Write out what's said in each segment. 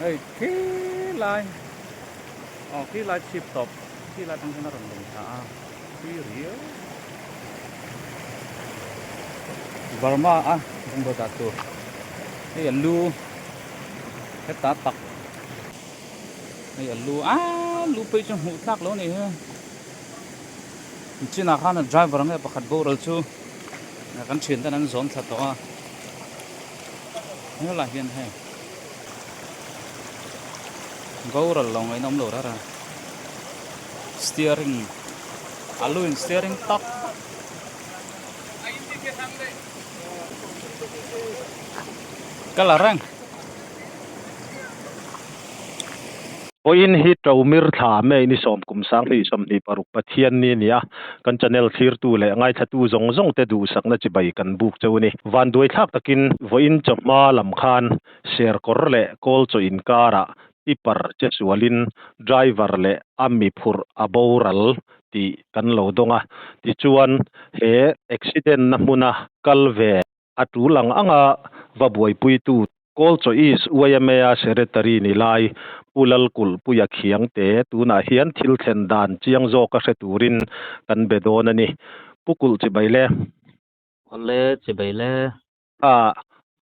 เฮ้ยที่ลายที่ลายชิบตบที่ลายทั้งนั้นลงช้าที่เรียวบาร์มาตรงบนตัวนี่ลูเฮ็ดตาตักนี่ลูไปจนหูตักแล้วนี่จิน่าข้านะdriverเนี่ยประคัดโบราณชูกันเชียนแต่นั้นสอนสัตว์ตัวนี่ละเห็นให้Gaur long ai nom lo ra steering aluin steering tak kalarang Oin hi traumir tha me ni som kum sang hi som ni paruk pathian ni nia kan channel thir tu le ngai thatu zong zong te du sakna chi bai kan buk chawni van doi thak takin voin chama lam khan share kor le call cho in kara tipar che sualin driver le ami phur aboral ti kan lo donga ti chuan he accident na huna kalve atu lang anga vabuai pui tu call cho is uayamea secretary ni lai pulal kul puya khiang te tuna hian thil thlen dan chiang zo ka hreturin kan bedon ani pukul chi baile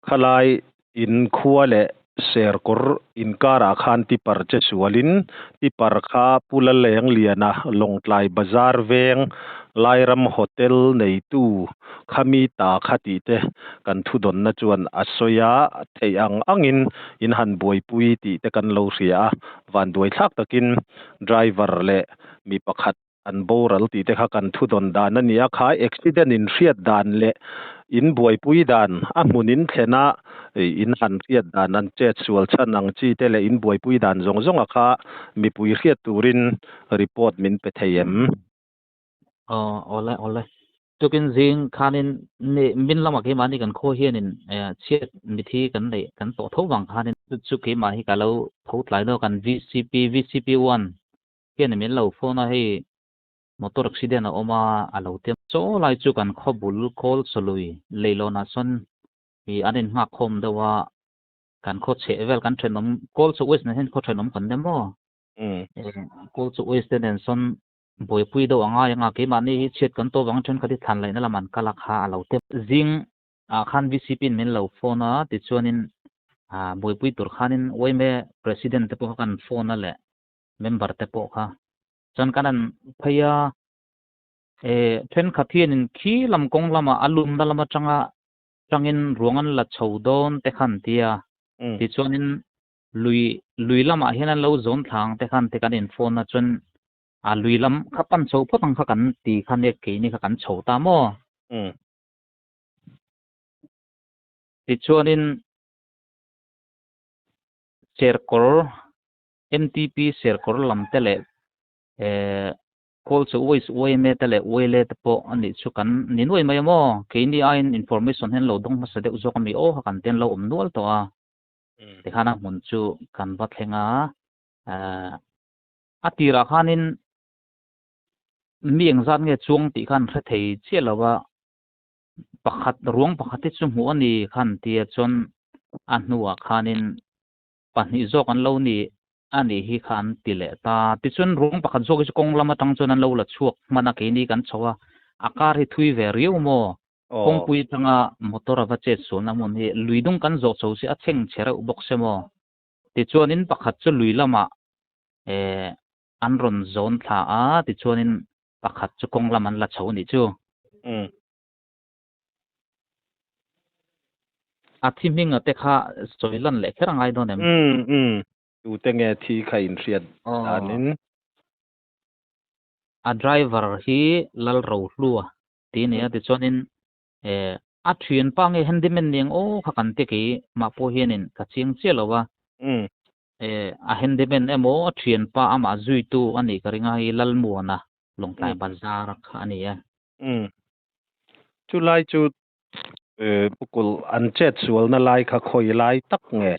khalai in khuwa le ser kor in kara khan ti par che sualin ti par kha pulal leng liana longtlai bazar veng lairam hotel nei tu khami ta khati te kan thu don na chuan asoya theiang angin in han boi pui ti te kan lo ria van doi thak takin driver le mi pakhat an boral ti te kha kan thu don dan ania kha accident in riat dan le in boi pui dan a munin thena in han riat dan an che sual chanang chi te le in boi pui dan zong zong a kha mi pui riat turin report min pe theiam ole tukin jing khanin ni min lama ke mani kan kho hianin chiat mithi kan le kan to tho wang khanin chu ke ma hi ka lo thot lai no kan VCP1 hian min lo phone a hi motor accident a oma alo tem so lai chu kan khobul call solui leilona son hi anin ma khom dawa kan kho che vel kan thenom call so wes na hen kho thenom kan demo call so wes den son boi pui do anga yanga ke mani hi chet kan to wang then khati than lai na laman kala kha alo te jing khan VCP min lo phone a ti chuanin boi pui tur khanin oime president te po kan phone le member te po kha chan kanan phaya then khathian in khi lam kong lama alum dalama changin ruangan la chodon te khan tia ti chuanin lui lama hian lo zon thang te khan te kan in phone na chun lui lam khapan chho photang kha kan ti khan ek ke ni kha kan chho ta mo ti chuanin serkor MTP serkor lam tele call so always way me tele way le po ani chu kan nin way mai mo ke ni ain information hen lo dong ma sade uzo kami o kan ten lo nual to a te khana mun chu kan ba thlenga atira khanin mieng zat nge chung ti khan thre thei che lawa pakhat ruang pakhat chu mu ani khan tia chon anhuwa khanin pani zo kan lo ni ani hi khan tile ta ti chun ruang pakhat zo ki kong lama tang chon an lo la chuak mana ke ni kan chowa akar hi thui ve riu mo kong pui tanga motor ava che so na mon hi luidung kan zo cho si a theng chera ubok se mo ti chuanin pakhat chu lui lama anron zone tha a ti chuanin pakhat chu kong laman la chho ni chu athiming ate kha soilan le kherangai do nem tu tenge thi kha in riat anin a driver hi lal ro hlua ti ne ati chonin a thien pa nge handyman ning o kha kan te ki ma po hianin ka ching chelowa a handyman emo a thien pa ama zui tu ani karinga hi lal muana longtai bazar kha ani ya chulai chu pukul anchet sual na lai kha khoi lai tak nge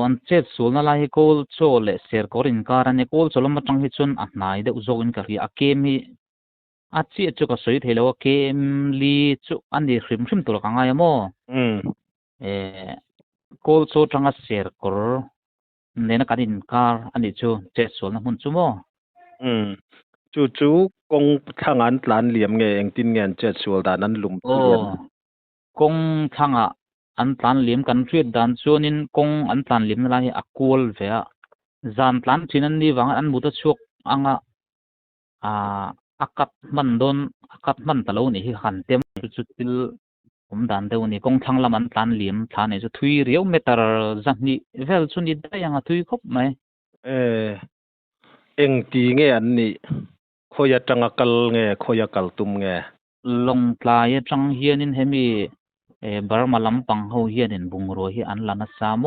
anchet sual na lai kol cho le ser korin karane kol cholom tang hi chun a hnai de uzo in ka ri a kemi a chi chu ka soi thelo kem li chu ani hrim tur ka ngai mo kol so tanga ser kor nena kanin kar ani chu che sol na mun chu mo จู่ๆกงทางอันหลานเหลี่ยมไงเองตินเงินเจ็ดสวลดานั้นลุม โอ้กงทางอันตันเหลี่ยมกันเรียดดานส่วนนินกงอันตันเหลี่ยมนั่นละอักวลเวะจานตันที่นั่นนี่วังอันมุตชกอังอากัดมันโดนอากัดมันตะโลนี่ขันเต็มจุดติลผมดันเดี๋ยวนี้กงทางละมันตันเหลี่ยมทานนี่จะทุยเรียวเมตรจังนี่เวลส่วนนี้ได้ยังทุยครบไหมเองตีเงี้ยอันนี้คอยจังกัลเงี้ยคอยกัลตุมเงี้ยลงปลายจังเฮียนินเฮมีบาร์มาลำปังเฮาเฮียนินบุงโรฮีอันลานัสซาโม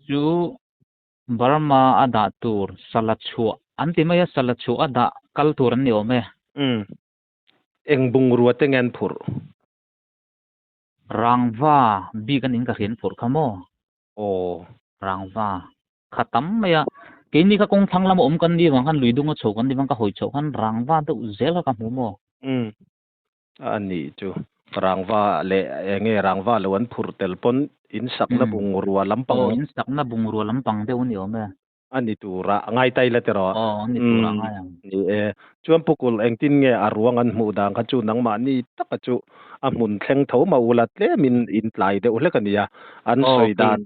จู่บาร์มาอดาตูร์สลัดชัวอันที่ไม่สลัดชัวอดากัลตูร์นี่โอเมเอ็งบุงรัวเตงันผุรรังว่าบีกันอินกับเห็นผุรขโมรังว่าขัดตั้มไม่กินนี่ก็คงทั้งลำอมกันดีบางคันลุยดุงก็โฉกันดีบางก็หอยโฉกันรังว่าตัวเซลกับหมูโมอันนี้จู่รังว่าเละเงี้ยรังว่าล้วนผุรเตลปนอินสักนับบุงรัวลำปังอินสักนับบุงรัวลำปังเดี๋ยวนี้โอเมอันนี้ตัวระง่ายไตละเตรออันนี้ตัวระง่ายนี่จวนปุกุลเองตินเงี้ยอารวงอันหมู่ดังขจูนังมานี่ตักจูอามุนแข่งเถามาอุลัดเล่มินอินไลเดอุเลกันเนี่ยอันสวยดาน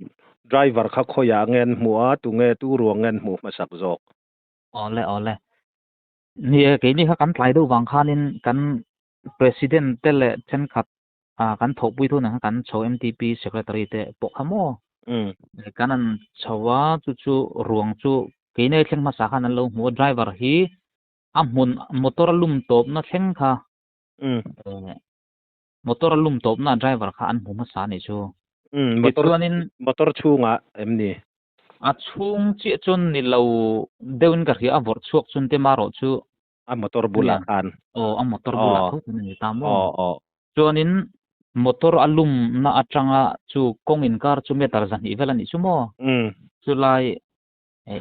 ไดรเวอร์เขาขยาเงินหัวตุเงตู้รวงเงินหัวมาสักจอกอ๋อเลยนี่เกี่ยนี่เขากันไลดูวังคานินกันpresident เตเลเช่นขัดกันถกปุยทุนนะกันโชว์ MTP secretary เตปกขโมกันนั้นชาวจู่รวงจู่เกี่ยนี่เช่นมาสักนั้นเราหัว driver ฮีมุนมอเตอร์ลุ่มตบนะเช่นค่ะมอเตอร์ลุ่มตบนะ driver ค่ะอันหัวมาสานี่ชูมอเตอร์ชูงอ่ะนี่ชูงจีจนนี่เราเดินกันที่วอร์ชวกจนเตมารอชูมอเตอร์บุลาคันมอเตอร์บุลาคันนี่ตามจนนินมอเตอร์ลุ่มน่าจังชูกงอินการชูเมตรจันอีเวลนี่ชูโมชูไล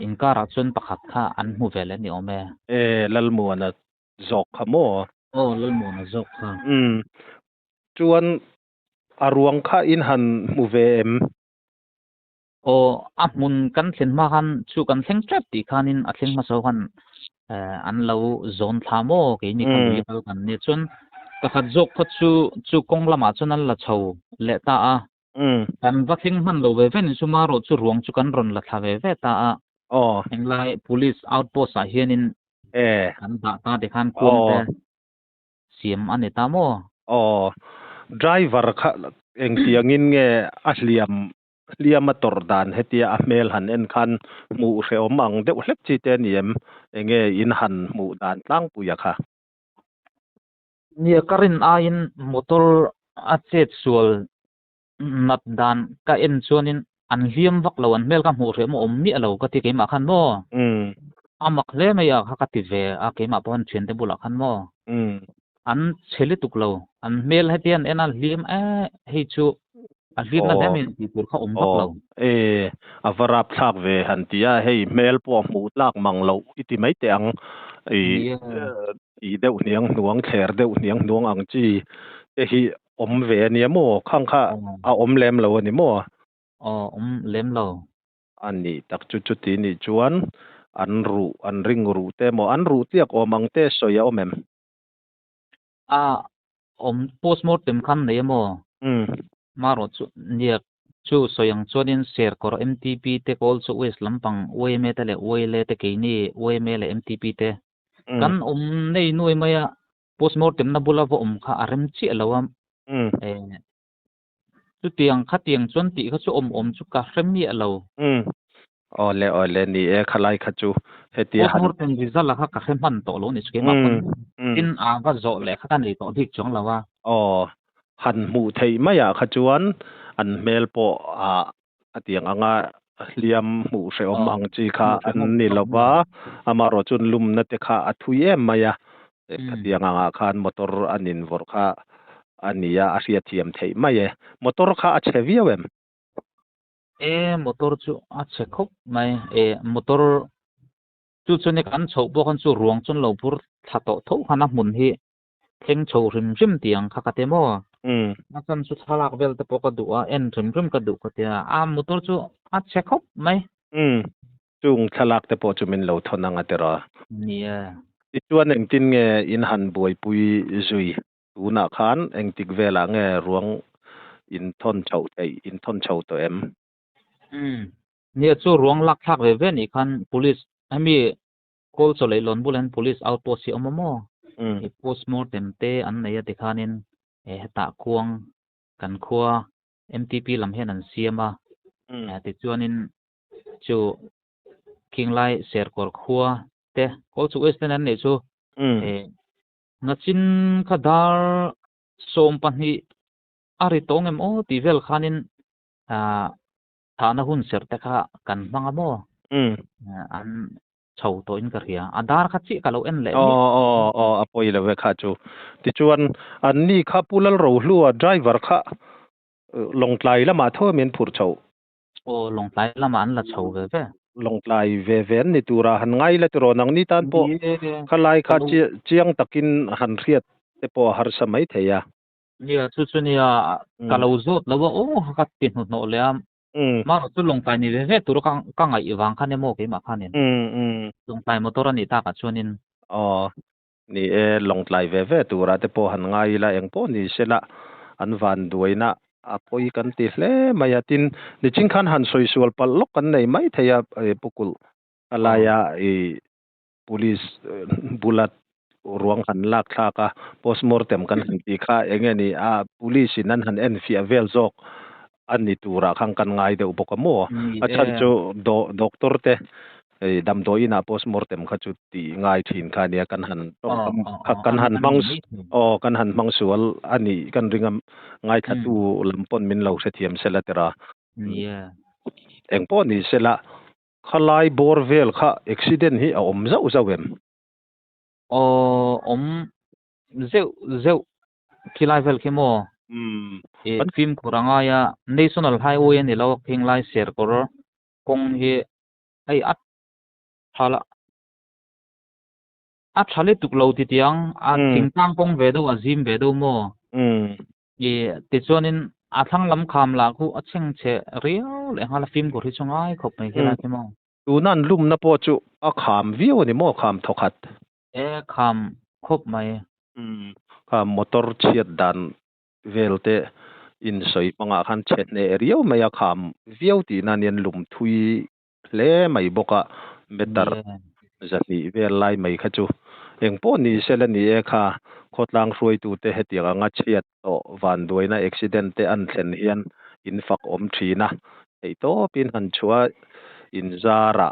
อินการจนประคับค่ะอันหูเวลนี่โอเมลัลมัวนะจอกขโมลัลมัวนะจอกค่ะจวนอารวงค่าอินหันมูเวมมุนกันเส้นมากันชูกันเส้นจับตีคันินเส้นมาสกันอันเราโซนทามโอกี่นี่กันอยู่กันเนี่ยจนก็ขัดจกขัดชูกงละมาจนนั้นละเช่าเละตากันวัคซีนมันเราเวเวนชูมารถชูรวงชูกันรอนละทาเวเวตาเองไล่ police outpost เฮียนินกันตาเด็กขันควงแต่เสียมอันนี้ตามโdriver ค่ะเองเสียงินเงอัสเลียมมาตรดานเฮตียเมลหันเอ็นคันหมู่เสียวมังเด็กเล็กจีเตนียมเองอินหันหมู่ดานตั้งปุยค่ะเนี่ยกรินอายินมอเตอร์อาเจ็ดส่วนนัดดานก็เอ็นส่วนนินอันเลียมวักเราอันเมลกับหมู่เสียวมนี่เราก็ที่เกี่ยมาขันโมมักเล่ไม่อยากฮักติเวเกี่ยมาปนเชียนเตบุลขันโมอันเชลิตุกเราอันเมลให้เตียนเอ็นอันเลียมให้ชูอันเลียมนั่นได้มีที่ตัวเขาวักเราอวราบทักเวหันที่ให้เมลพวกหมู่ลากมังเราอิติไม่เตียงเดวเนียงหน่วงแขเดวเนียงหน่วงอังจีที่เวเนี่ยโม่ข้างข้าเล็มเราเนี่ยโม่เล็มเราอันนี้ตักจุดที่นี่จวนอันริงรูเตโมอันรูเตียกมังเตสอยเมมpostmortem คันเนี่ยโม่มารถเนี่ยชูสยังชวนเสียร์กอร์ MTP เตกอลสูเวสลำปังเวเมตเลเวเลเตกีนี่เวเมเล MTP เตกันในหน่วยมายา postmortem นับบุลาวค่ะอารมณ์เชี่ยแล้วจุดเตียงขัดเตียงจนตีเขาชูจุกกะเรมเนี่ยเราเลนี่ขลายขจูเฮตีหัน postmortem วิจัลละค่ะกะเรมมันโตโลนี่สเกมาคนกินว่าโจเละขันนี่โตที่จงแล้วว่าหันหมู่ไทยไม่อยากขจวนอันเมลโปเตียงอ่างเลียมหมู่เสอมังจีค่ะอันนี้ละว่ามารจุนลุมนัดค่ะทุยไม่อยากเตียงอ่างคันมอเตอร์อันนินวอร์ค่ะอันนี้อาเซียเทียมไทยไม่มอเตอร์ค่ะเชฟวี่เวมมอเตอร์จูเชคบไม่มอเตอร์จูจนในการโฉบกันจูรวงจนเราพูดถ้าโตทุกขนาดมุนที่เพ่งโฉริมเตียงค่ะกเตโม akan su thalak vel te pok du a en thum ka du ko tia a motor chu a check up mai จุงฉลากแต่พอจุมินเราทนังอัตรา เนี่ย อีตัวหนึ่งตินเงอินหันบวยปุยจุยตูนักขันเองติกเวลาเงรวงอินทอนเฉาใจอินทอนเฉาตัวเนี่ยจู่รวงลักทักเวเวนอีกคัน police ให้มี call สเลยลอนบุลัน police outpost สิอมมออี postmortem เตอันไหนติคันินตะควงกันคัว MTP ลำเฮนันเสียมาติจวนินจู่คิงไลเสียกอร์คัวเต call จู่เอสนั้นเนี่ยจู่งัดจินขดาร์สมปันฮีอาริตงเอ็มโอตีเวลคันินฐานหุ่นเสียแต่ค่ะกันบังอโมอันชาวตัวอินกระเรียอันดาร์คัดสิกะโลเอ็นเล่อปอยเลเวค่ะจูติจวนอันนี้ข้าพูดแล้วรู้ลัวไดรเวอร์ค่ะลงไลแล้วมาทั่วเมียนผูดชาวลงไลแล้วมาอันละชาวเว้ลงไลเวนนี่ตัวหันไงแล้วตัวนังนี่ตันปอข้าไลข้าเจียงตะกินหันเรียดแต่ปอหาสมัยเทียเนี่ยสุดๆเนี่ยกะโลโซดแล้วว่าโอ้กัดติดหุ่นโนเลยมาสุดลงไลนี่เว้ตัวกังไงอีวังคันเนี่ยโมกิมาคันเนี่ยลงไลมอเตอร์นี่ตากชวนินนี่ลงไลเวตัวระแต่ปอหันไงละเองปอนี่เสละอันวันด้วยนะapoi kan ti hle mayatin ni chingkhan han soisual pallok kan nei mai thaya pukul alaya police bulat ruang han lak thaka postmortem kan ti kha engeni police nan han en fi avel zok ani tura khang kan ngai de upokamo achan chu doctor te dam doina postmortem kha chu ti ngai thin kha nia kan han kan han mang sual ani kan ringam ngai thatu lampon min lo se thiam sela tera engpo ni sela khalai borvel kha accident hi om zau zawem zeu kilai vel kemo film kuranga ya national highway ni lo kinglai share kor kong hi ai at hala thale tuklo ti tiang tingtang kong vedo azim vedo mo ti chonin athang lam kham la ku acheng che real le hala film ko ri chungai khop mai kela kemo tunan lum na po chu a kham view ni mo kham thokhat kham khop mai kham motor chiat dan velte in soi panga khan chet ne area maya kham view ti nanin lum thui le mai boka betar zani vel lai mai khachu engpo ni selani e kha khotlang hroi tu te hetianga nga chiat to van doina accident te an thlen hian in fak om thina ei to pin han chua in zara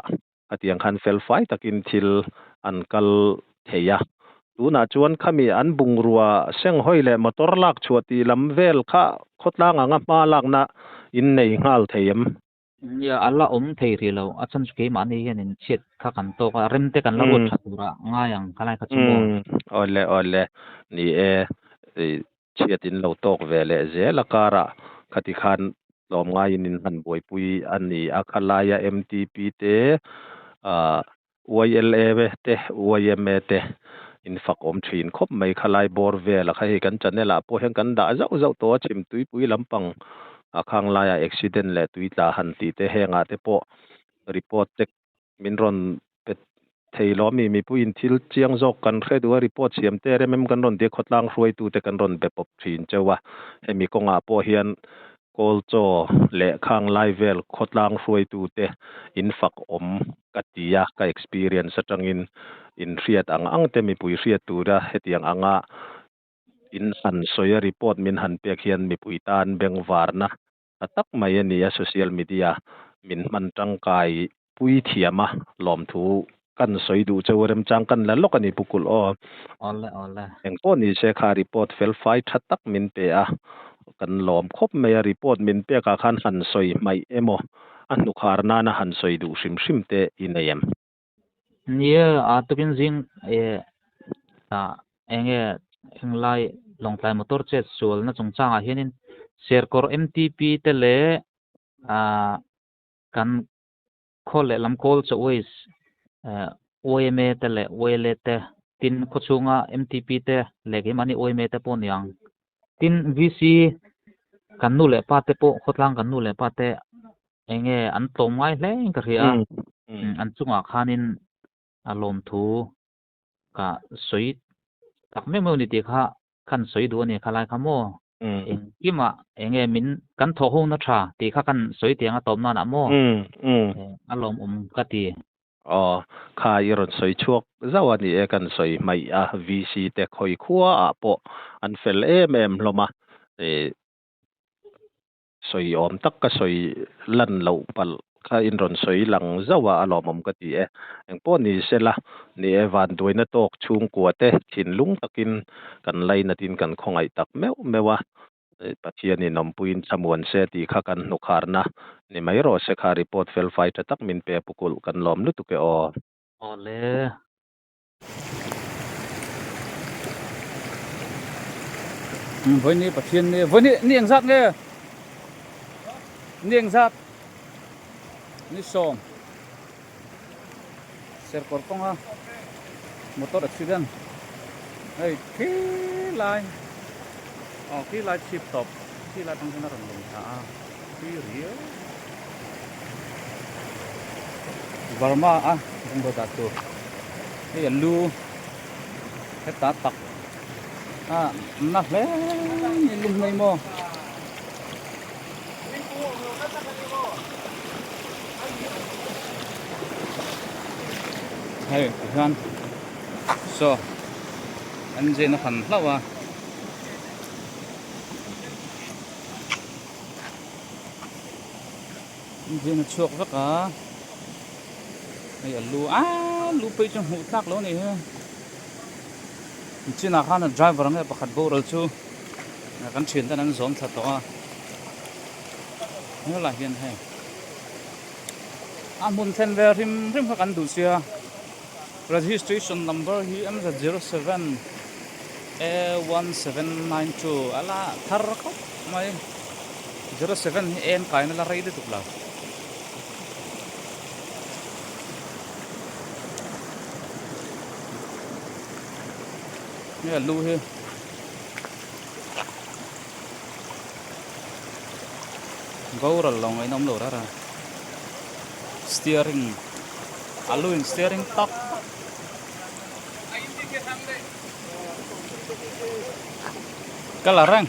atiang khan fel fai takin thil an kal theya tuna chuan khami an bungrua seng hoile motor lak chuati lam vel kha khotlang anga ma lakna in nei ngal theiam ya alla thei ri lo achan ke mani hian chet kha kan to ka rem te kan la rot thatura nga yang kalai kha chumo ole ni chet in lo tok vele je lakara khati khan lom nga in han boi pui ani akhalaya MTP te YLA ve te YMA te in fak om thin khop mai khalai bor vela kha hi kan chanela po hen kan da zau to chim tui pui lampang akhang laya accident le tuita han ti te henga te po report tek minron pet theilo mi puin thil chiang jok kan khredu report siam te remem kan ron de khotlang hroi tu te kan ron be pop thin chewa hemi konga po hian kol cho le khang live khotlang hroi tu te in fak om katia ka experience atangin in riat ang te mi pui riat tu ra hetiang anga in san soya report min han pek hian mi pui tan beng warna atak mai ani social media min man tangkai pui thiama lom thu kan soi du chawrem chang kan la lokani pukul ole engpo ni se kha report fel fai thatak min pe a kan lom khop mai report min pe ka khan han soi mai emo anu kharna na han soi du sim te inayam nia atupin jing ta enge englai longlai motor che sul na chungchanga hianin serkor MTP te le kan khole lam kol cho ways OMA te le OLA te tin khochunga MTP te lege mani OMA te pon yang tin VC kan nu le pa te po khotlang kan nu le pa te enge an tom ngai hleng ka ria an chunga khanin alom thu ka soi tak me mo ni te kha kan soi du ni khalai khamo eng kima enge min kan tho ho na tha ti kha kan soi tianga tom na na mo alom ka ti kha iron soi chuak zawani e kan soi mai a VC te khoi khuwa a po an fel em loma soi om tak ka soi lan lo pal kha in ron soi lang zawa alomom ka ti eng po ni sela ni evan doina tok chung kwa te thin lung takin kan laina tin kan khongai tak mewa pathian ni nompuin chamuan se ti kha kan nukharna ni mai ro se kha report fel fight tak min pe pukul kan lom lu tu ke ole với ni pathian ni với ni ang zat nge ni ang zat ni som ser korpong ha motor accident hey ki lai ki lai chip top ki lai tang sana ron ha ki rio Burma bung do datu ni lu heta tak nắp lé lung này mò hay kan so anh dê nó phần lâu anh dê nó chuộc rất cả này lu bây trong hũ tắc lỗ này ha China khana driver nge pakhat boral chu kan thin tan an zom tha to a la hian he mun then ve rim kha kan du sia registration number hi MZ07 A1792 ala thar kho mai 07 hi en kai na la rei de tukla Nghe lưu he gấu rồi lòng ấy nóng lửa ra steering aluin steering tóc cái là răng